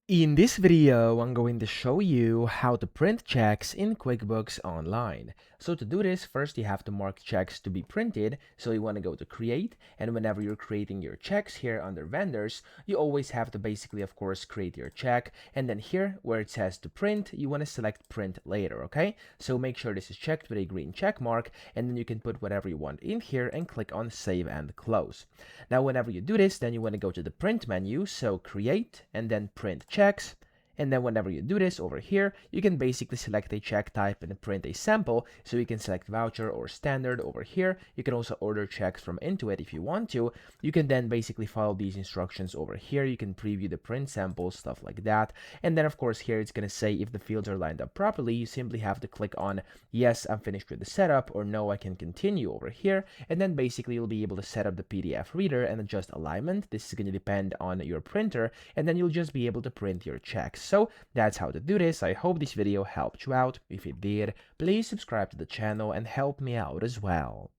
In this video, I'm going to show you how to print checks in QuickBooks Online. So to do this, first you have to mark checks to be printed. So you want to go to Create, and whenever you're creating your checks here under Vendors, you always have to basically, of course, create your check. And then here, where it says to print, you want to select Print Later, okay? So make sure this is checked with a green check mark, and then you can put whatever you want in here and click on Save and Close. Now, whenever you do this, then you want to go to the Print menu, so Create, and then Print Checks. And then whenever you do this over here, you can basically select a check type and print a sample. So you can select voucher or standard over here. You can also order checks from Intuit if you want to. You can then basically follow these instructions over here. You can preview the print samples, stuff like that. And then of course here it's going to say if the fields are lined up properly, you simply have to click on yes, I'm finished with the setup, or no, I can continue over here. And then basically you'll be able to set up the PDF reader and adjust alignment. This is going to depend on your printer, and then you'll just be able to print your checks. So that's how to do this. I hope this video helped you out. If it did, please subscribe to the channel and help me out as well.